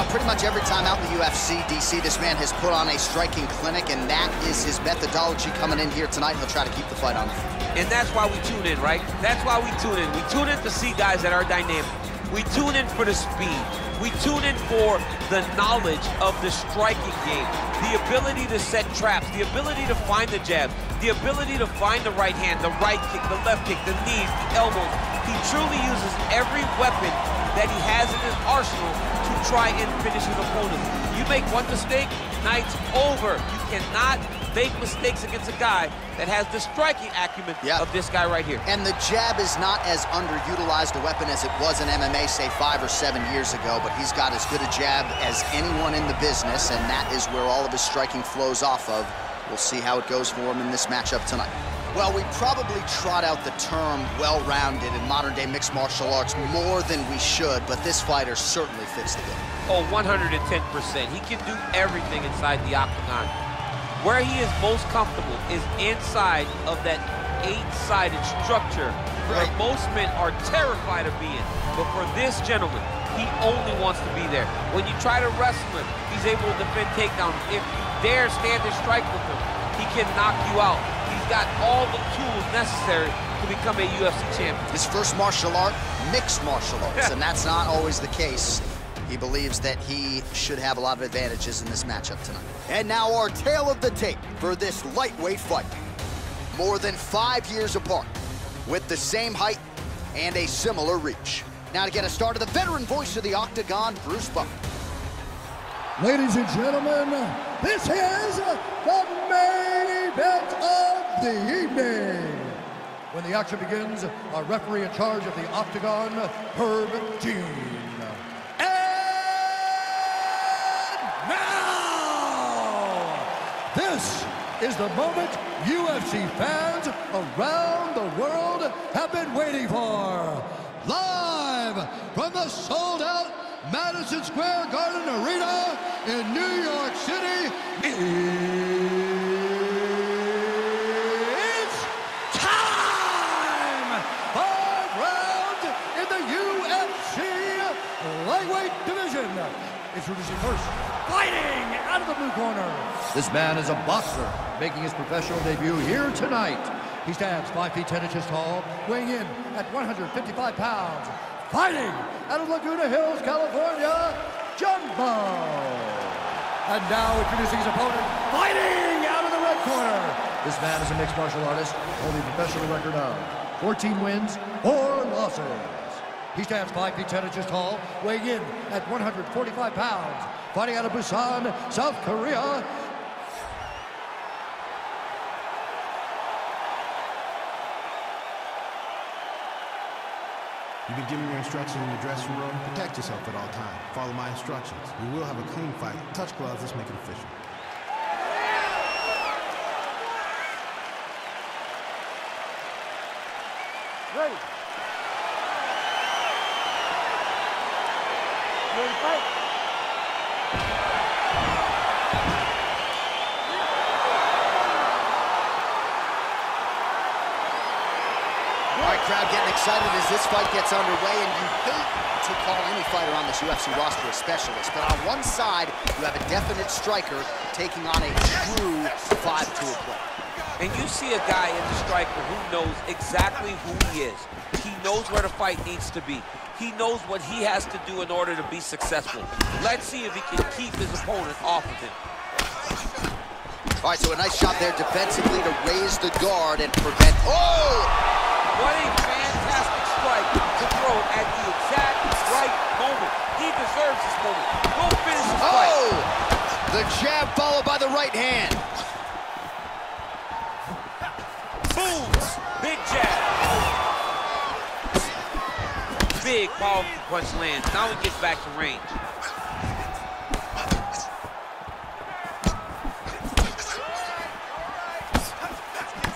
Well, pretty much every time out in the UFC, DC, this man has put on a striking clinic, and that is his methodology coming in here tonight. He'll try to keep the fight on. And that's why we tune in, right? That's why we tune in. We tune in to see guys that are dynamic. We tune in for the speed. We tune in for the knowledge of the striking game, the ability to set traps, the ability to find the jab, the ability to find the right hand, the right kick, the left kick, the knees, the elbows. He truly uses every weapon that he has in his arsenal to try and finish his opponent. You make one mistake, night's over. You cannot make mistakes against a guy that has the striking acumen of this guy right here. And the jab is not as underutilized a weapon as it was in MMA, say 5 or 7 years ago, but he's got as good a jab as anyone in the business, and that is where all of his striking flows off of. We'll see how it goes for him in this matchup tonight. Well, we probably trot out the term well-rounded in modern-day mixed martial arts more than we should, but this fighter certainly fits the bill. Oh, 110%. He can do everything inside the octagon. Where he is most comfortable is inside of that 8-sided structure where most men are terrified of being. But for this gentleman, he only wants to be there. When you try to wrestle him, he's able to defend takedowns. If you dare stand and strike with him, he can knock you out. He's got all the tools necessary to become a UFC champion. His first martial art, mixed martial arts, and that's not always the case. He believes that he should have a lot of advantages in this matchup tonight. And now our tale of the tape for this lightweight fight. More than 5 years apart, with the same height and a similar reach. Now to get us started, the veteran voice of the octagon, Bruce Buffer. Ladies and gentlemen, this is the main event of the evening. When the action begins, our referee in charge of the octagon, Herb Dean. This is the moment UFC fans around the world have been waiting for. Live from the sold-out Madison Square Garden Arena in New York City, it's time! 5 rounds in the UFC lightweight division. Introducing first, fighting out of the blue corner. This man is a boxer, making his professional debut here tonight. He stands 5 feet 10 inches tall, weighing in at 155 pounds. Fighting out of Laguna Hills, California, Jumbo. And now introducing his opponent, fighting out of the red corner. This man is a mixed martial artist, holding a professional record of 14 wins, 4 losses. He stands 5 feet 10 inches tall, weighing in at 145 pounds. Fighting out of Busan, South Korea. You've been given your instructions in the dressing room. Protect yourself at all times. Follow my instructions. We will have a clean fight. Touch gloves, let's make it official. Ready. Ready to fight. All right, crowd getting excited as this fight gets underway, and you hate to call any fighter on this UFC roster a specialist, but on one side, you have a definite striker taking on a true 5-tool player. And you see a guy in the striker who knows exactly who he is. He knows where the fight needs to be. He knows what he has to do in order to be successful. Let's see if he can keep his opponent off of him. All right, so a nice shot there defensively to raise the guard and prevent... Oh! What a fantastic strike to throw at the exact right moment. He deserves this moment. Go finish his fight. Oh! The jab followed by the right hand. Boom! Big jab. Big, powerful punch lands. Now he gets back to range.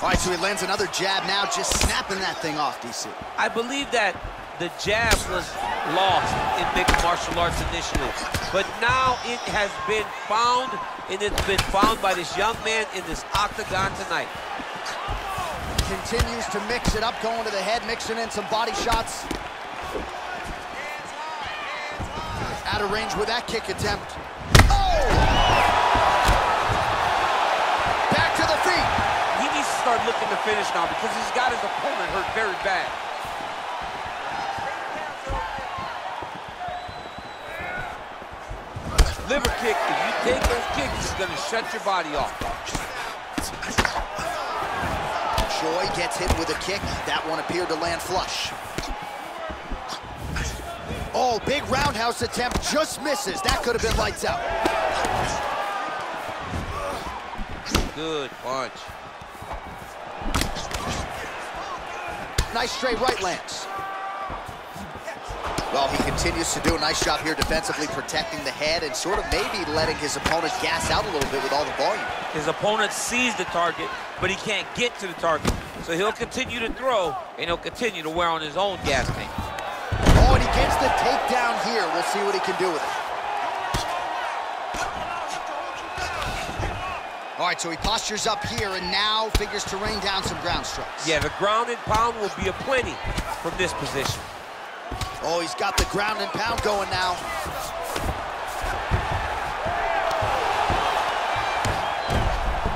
All right, so he lands another jab now, just snapping that thing off, DC. I believe that the jab was lost in mixed martial arts initially, but now it has been found, and it's been found by this young man in this octagon tonight. Continues to mix it up, going to the head, mixing in some body shots. Out of range with that kick attempt. Oh! Back to the feet. He needs to start looking to finish now because he's got his opponent hurt very bad. Liver kick, if you take those kicks, it's gonna shut your body off. Choi gets hit with a kick. That one appeared to land flush. Oh, big roundhouse attempt, just misses. That could have been lights out. Good punch. Nice straight right lands. Well, he continues to do a nice job here defensively protecting the head and sort of maybe letting his opponent gas out a little bit with all the volume. His opponent sees the target, but he can't get to the target. So he'll continue to throw, and he'll continue to wear on his own gas tank. Oh, and he gets the takedown here. We'll see what he can do with it. All right, so he postures up here and now figures to rain down some ground strikes. Yeah, the ground and pound will be aplenty from this position. Oh, he's got the ground and pound going now.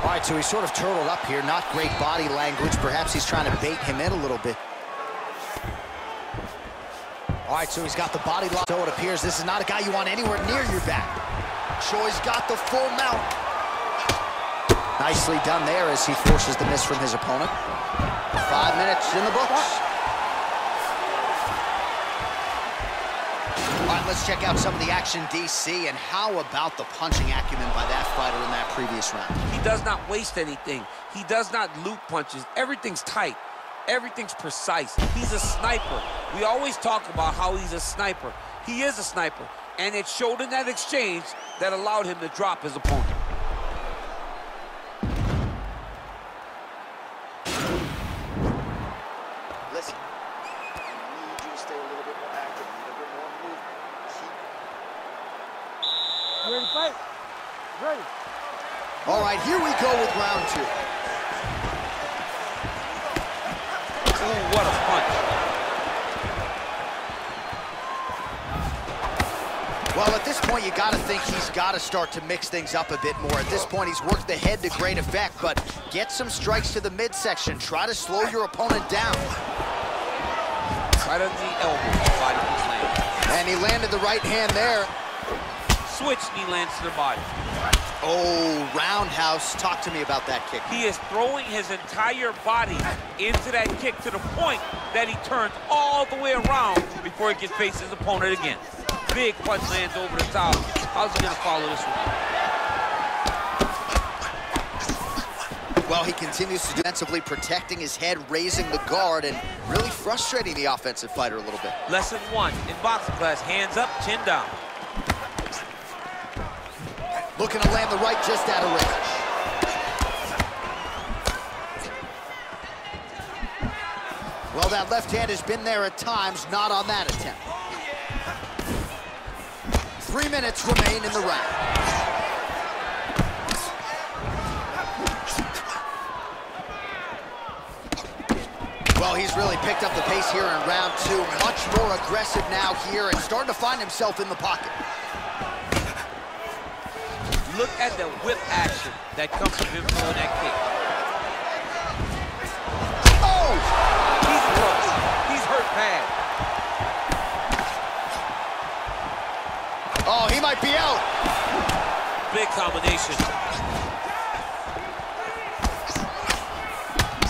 All right, so he's sort of turtled up here. Not great body language. Perhaps he's trying to bait him in a little bit. All right, so he's got the body lock. So it appears this is not a guy you want anywhere near your back. Choi's got the full mount. Nicely done there as he forces the miss from his opponent. 5 minutes in the books. All right, let's check out some of the action, DC, and how about the punching acumen by that fighter in that previous round? He does not waste anything. He does not loop punches. Everything's tight. Everything's precise. He's a sniper. We always talk about how he's a sniper. He is a sniper, and it showed in that exchange that allowed him to drop his opponent. Listen, I need you to stay a little bit more active, a little bit more movement. You ready to fight? Ready. All right, here we go with round 2. Ooh, what a punch. Well, at this point, you got to think he's got to start to mix things up a bit more. At this point, he's worked the head to great effect, but get some strikes to the midsection. Try to slow your opponent down. Right on the elbow, body keeps landing. And he landed the right hand there. Switch knee lands to the body. Oh, roundhouse. Talk to me about that kick. He is throwing his entire body into that kick to the point that he turns all the way around before he can face his opponent again. Big punch lands over the top. How's he going to follow this one? Well, he continues to defensively protecting his head, raising the guard, and really frustrating the offensive fighter a little bit. Lesson 1 in boxing class, hands up, chin down. Looking to land the right just out of range. Well, that left hand has been there at times, not on that attempt. 3 minutes remain in the round. Well, he's really picked up the pace here in round 2. Much more aggressive now here and starting to find himself in the pocket. Look at the whip action that comes from him throwing that kick. Oh! He's broke. He's hurt bad. Oh, he might be out. Big combination.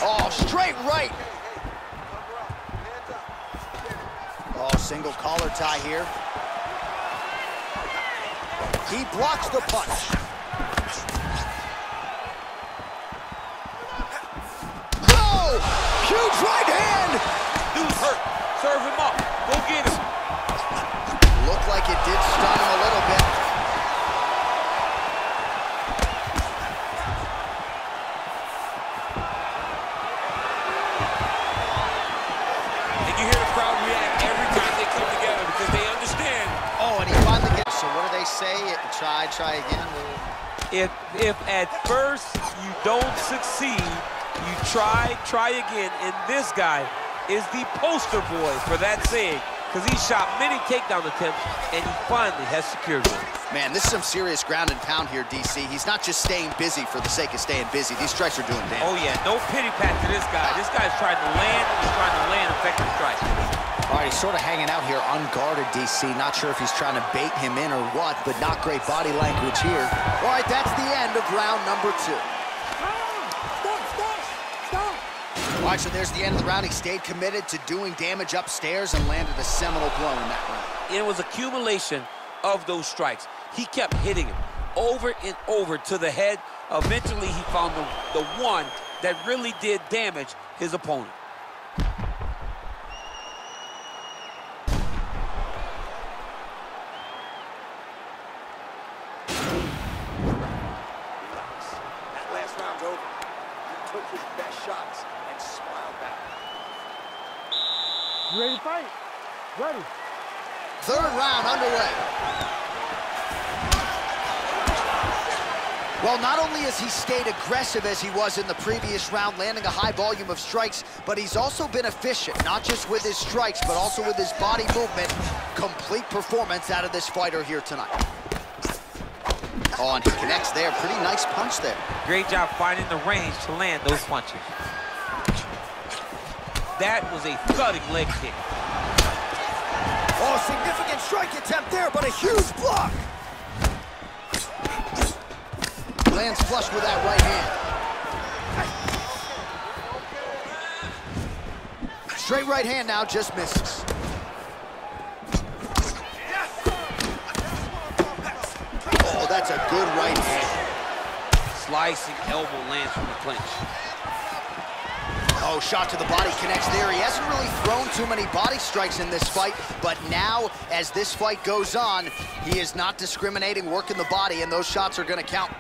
Oh, straight right. Oh, single collar tie here. He blocks the punch. Oh! Huge right hand! Dude's hurt. Serve him up. Go get him. Looked like it did stun him a little bit. And you hear the crowd react every time they come together because they understand. Oh, and he finally gets. So what do they say? Try again. If at first you don't succeed, you try again. And this guy is the poster boy for that saying. because he shot many takedown attempts, and he finally has secured one. Man, this is some serious ground and pound here, DC. He's not just staying busy for the sake of staying busy. These strikes are doing damage. Oh, yeah, no pity pat to this guy. This guy's trying to land, he's trying to land effective strikes. All right, he's sort of hanging out here unguarded, DC. Not sure if he's trying to bait him in or what, but not great body language here. All right, that's the end of round number 2. Stop. All right, so there's the end of the round. He stayed committed to doing damage upstairs and landed a seminal blow in that round. It was accumulation of those strikes. He kept hitting him over and over to the head. Eventually, he found the one that really did damage his opponent. That last round's over. He took his best shots and smiled back. You ready to fight? Ready. Third round underway. Well, not only has he stayed aggressive as he was in the previous round, landing a high volume of strikes, but he's also been efficient, not just with his strikes, but also with his body movement. Complete performance out of this fighter here tonight. Oh, and he connects there. Pretty nice punch there. Great job finding the range to land those punches. That was a thudding leg kick. Oh, significant strike attempt there, but a huge block. Lands flush with that right hand. Straight right hand now, just misses. Oh, that's a good right hand. Slicing elbow lands from the clinch. Oh, shot to the body connects there. He hasn't really thrown too many body strikes in this fight, but now, as this fight goes on, he is not discriminating, working the body, and those shots are going to count.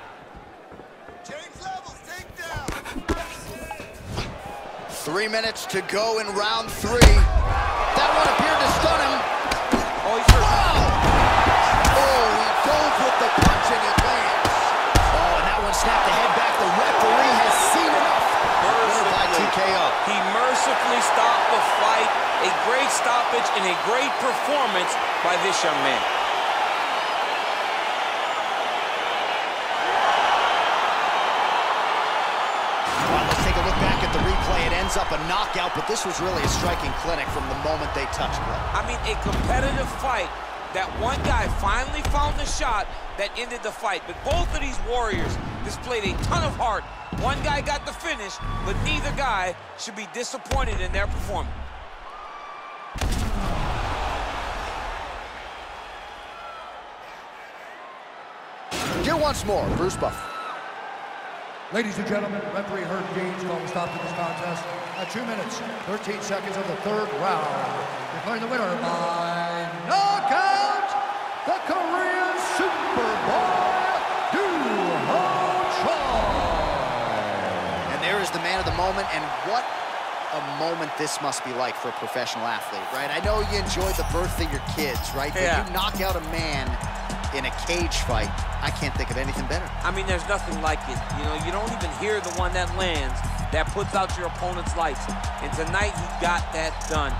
3 minutes to go in round 3. That one appeared to stun him. Oh, he's hurt. Oh, he dove with the punch and it lands. Oh, and that one snapped the head back. The referee has seen enough. By TKO. He mercifully stopped the fight. A great stoppage and a great performance by this young man. The replay, it ends up a knockout, but this was really a striking clinic from the moment they touched blood. I mean, a competitive fight that one guy finally found the shot that ended the fight. But both of these warriors displayed a ton of heart. One guy got the finish, but neither guy should be disappointed in their performance. Here once more, Bruce Buffer. Ladies and gentlemen, referee Herb Gaines calling a stop to this contest at 2 minutes, 13 seconds of the third round. Declaring the winner by knockout, the Korean Superboy, And there is the man of the moment, and what a moment this must be like for a professional athlete, right? I know you enjoyed the birth of your kids, right? Yeah. But you knock out a man in a cage fight, I can't think of anything better. I mean, there's nothing like it. You know, you don't even hear the one that lands, that puts out your opponent's lights. And tonight, he got that done.